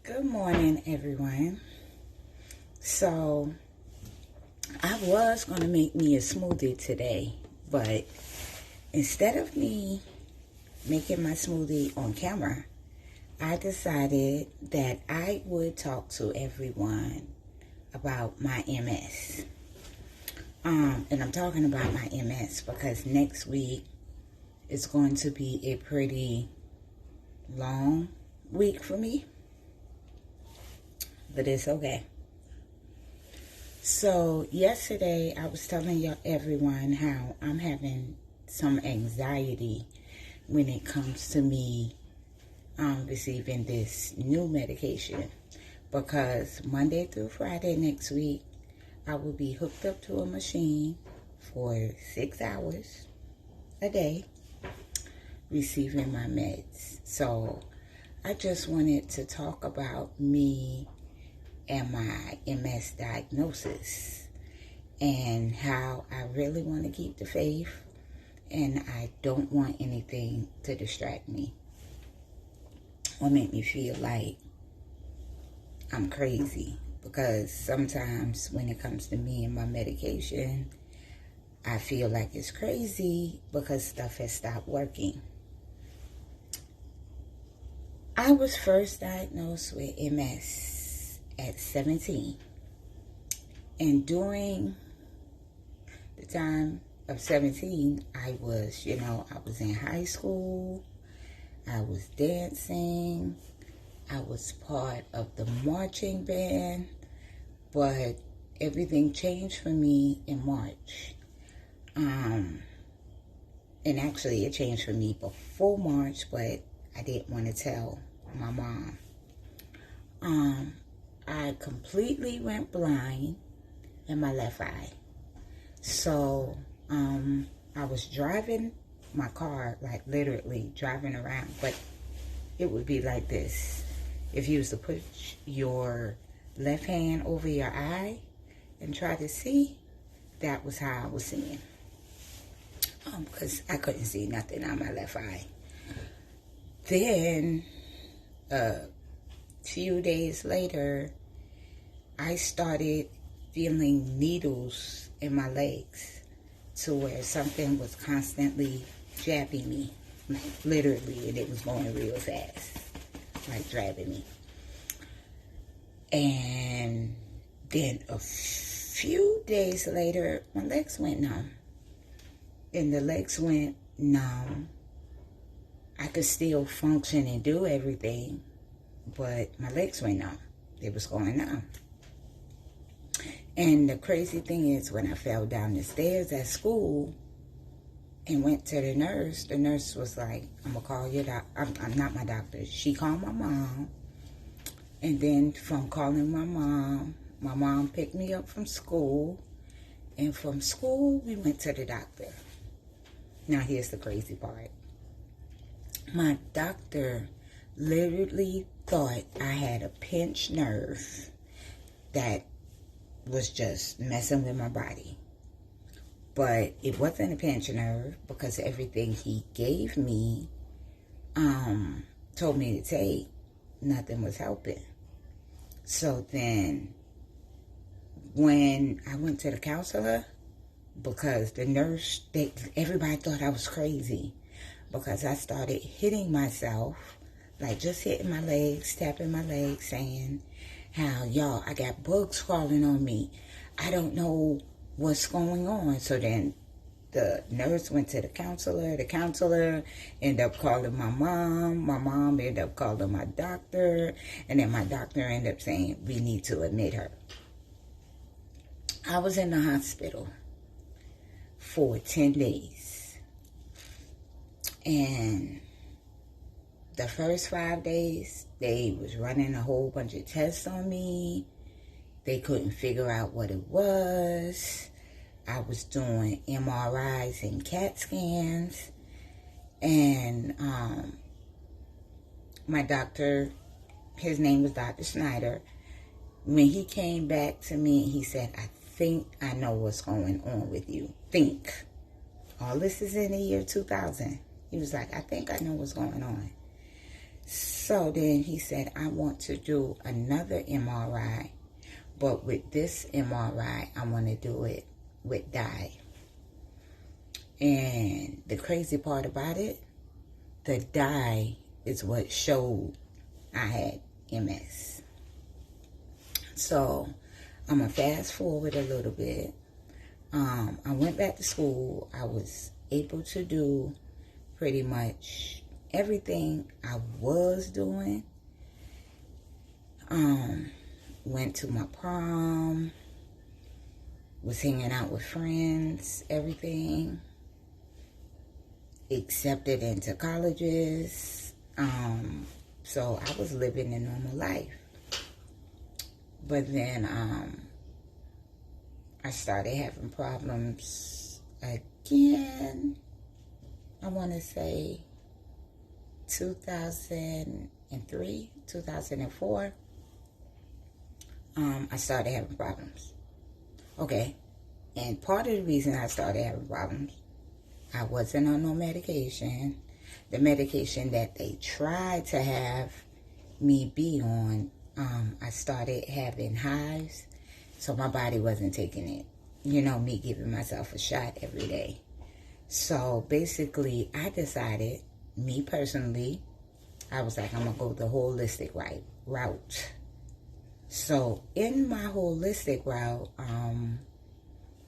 Good morning, everyone. So, I was going to make me a smoothie today, but instead of me making my smoothie on camera, I decided that I would talk to everyone about my MS. And I'm talking about my MS because next week is going to be a pretty long week for me. But it's okay. So yesterday I was telling everyone how I'm having some anxiety when it comes to me receiving this new medication, because Monday through Friday next week I will be hooked up to a machine for 6 hours a day receiving my meds. So I just wanted to talk about me and my MS diagnosis and how I really want to keep the faith and I don't want anything to distract me or make me feel like I'm crazy, because sometimes when it comes to me and my medication, I feel like it's crazy because stuff has stopped working. I was first diagnosed with MS at 17, and during the time of 17 I was in high school, I was dancing, I was part of the marching band, but everything changed for me in March. And actually it changed for me before March, but I didn't want to tell my mom. I completely went blind in my left eye. So, I was driving my car, like literally driving around, but it would be like this. If you was to put your left hand over your eye and try to see, that was how I was seeing. Because I couldn't see nothing on my left eye. Then, a few days later, I started feeling needles in my legs to where something was constantly jabbing me, like literally, and it was going real fast, like dragging me. And then a few days later, my legs went numb. And the legs went numb. I could still function and do everything, but my legs went numb. It was going numb. And the crazy thing is, when I fell down the stairs at school and went to the nurse was like, I'm going to call your doctor. I'm not my doctor. She called my mom. And then from calling my mom picked me up from school. And from school, we went to the doctor. Now, here's the crazy part. My doctor literally thought I had a pinched nerve that was just messing with my body. But it wasn't a pinched nerve, because everything he gave me, told me to take, nothing was helping. So then when I went to the counselor, because the nurse, everybody thought I was crazy, because I started hitting myself, like just hitting my legs, tapping my legs, saying how, y'all, I got bugs crawling on me. I don't know what's going on. So then the nurse went to the counselor. The counselor ended up calling my mom. My mom ended up calling my doctor. And then my doctor ended up saying, we need to admit her. I was in the hospital for 10 days. And the first 5 days, they was running a whole bunch of tests on me. They couldn't figure out what it was. I was doing MRIs and CAT scans. And my doctor, his name was Dr. Snyder. When he came back to me, he said, I think I know what's going on with you. Think. All this is in the year 2000. He was like, I think I know what's going on. So then he said, I want to do another MRI, but with this MRI, I want to do it with dye. And the crazy part about it, the dye is what showed I had MS. So I'm going to fast forward a little bit. I went back to school. I was able to do pretty much everything I was doing. Went to my prom, was hanging out with friends, everything. Accepted into colleges. So I was living a normal life. But then I started having problems again. I want to say 2003, 2004. I started having problems. Okay. And part of the reason I started having problems, I wasn't on no medication. The medication that they tried to have me be on, I started having hives, so my body wasn't taking it. You know, me giving myself a shot every day. So basically, I decided, me personally, I was like, I'm going to go the holistic route. So in my holistic route,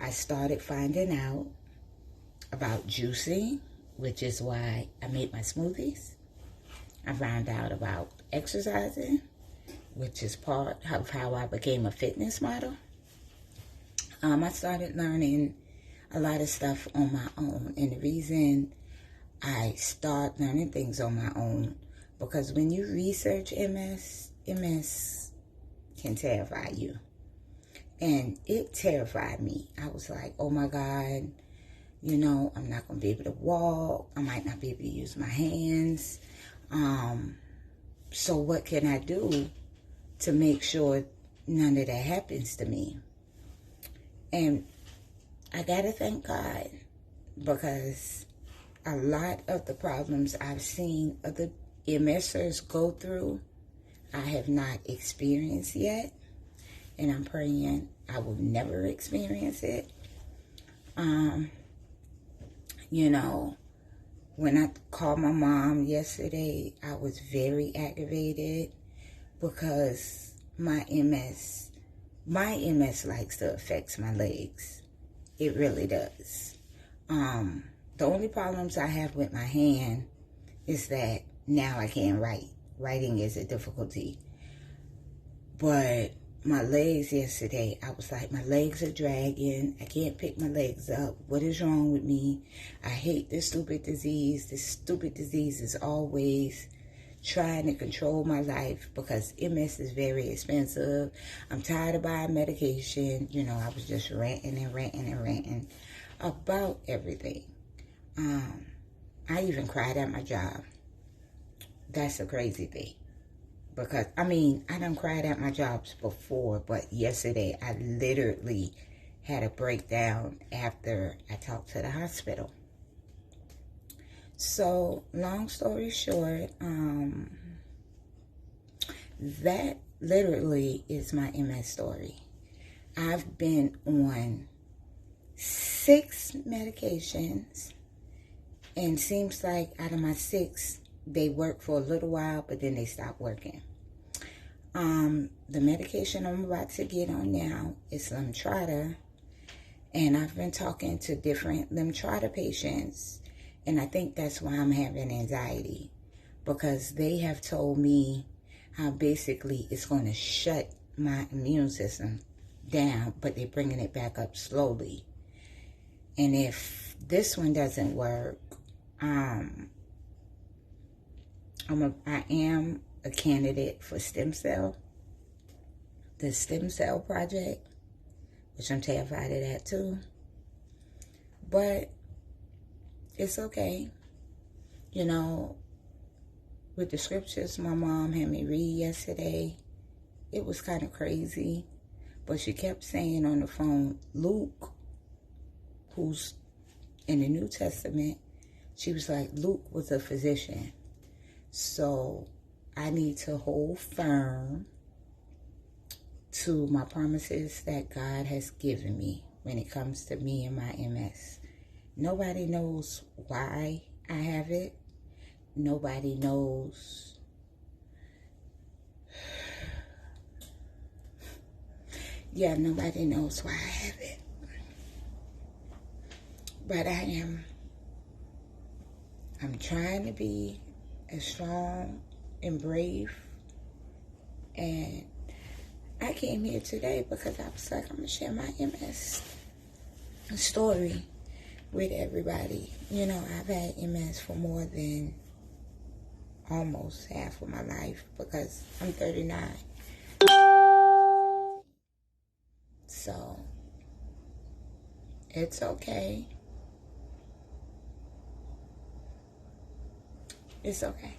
I started finding out about juicing, which is why I made my smoothies. I found out about exercising, which is part of how I became a fitness model. I started learning a lot of stuff on my own. And the reason I start learning things on my own, because when you research MS can terrify you. And it terrified me. I was like, oh my God, you know, I'm not going to be able to walk. I might not be able to use my hands. So what can I do to make sure none of that happens to me? And I got to thank God, because a lot of the problems I've seen other MSers go through, I have not experienced yet. And I'm praying I will never experience it. You know, when I called my mom yesterday, I was very aggravated because my MS likes to affect my legs. It really does. The only problems I have with my hand is that now I can't write. Writing is a difficulty. But my legs yesterday, I was like, my legs are dragging. I can't pick my legs up. What is wrong with me? I hate this stupid disease. This stupid disease is always trying to control my life because MS is very expensive. I'm tired of buying medication. You know, I was just ranting about everything. I even cried at my job. That's a crazy thing. Because, I mean, I done cried at my jobs before, but yesterday I literally had a breakdown after I talked to the hospital. So, long story short, that literally is my MS story. I've been on 6 medications, and seems like out of my 6, they work for a little while, but then they stop working. The medication I'm about to get on now is Lemtrada, and I've been talking to different Lemtrada patients, and I think that's why I'm having anxiety, because they have told me how basically it's going to shut my immune system down, but they're bringing it back up slowly. And if this one doesn't work, I am a candidate for stem cell, the stem cell project, which I'm terrified of that too. But it's okay. You know, with the scriptures my mom had me read yesterday, it was kind of crazy. But she kept saying on the phone, Luke, who's in the New Testament, she was like, Luke was a physician. So I need to hold firm to my promises that God has given me when it comes to me and my MS. Nobody knows why I have it. Nobody knows nobody knows why I have it. But I'm trying to be as strong and brave. And I came here today because I was like, I'm going to share my MS story with everybody. You know, I've had MS for more than almost half of my life because I'm 39. So, it's okay. It's okay.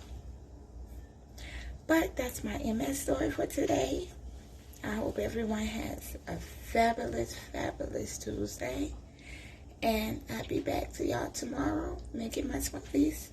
But that's my MS story for today. I hope everyone has a fabulous, fabulous Tuesday. And I'll be back to y'all tomorrow making my smoothies.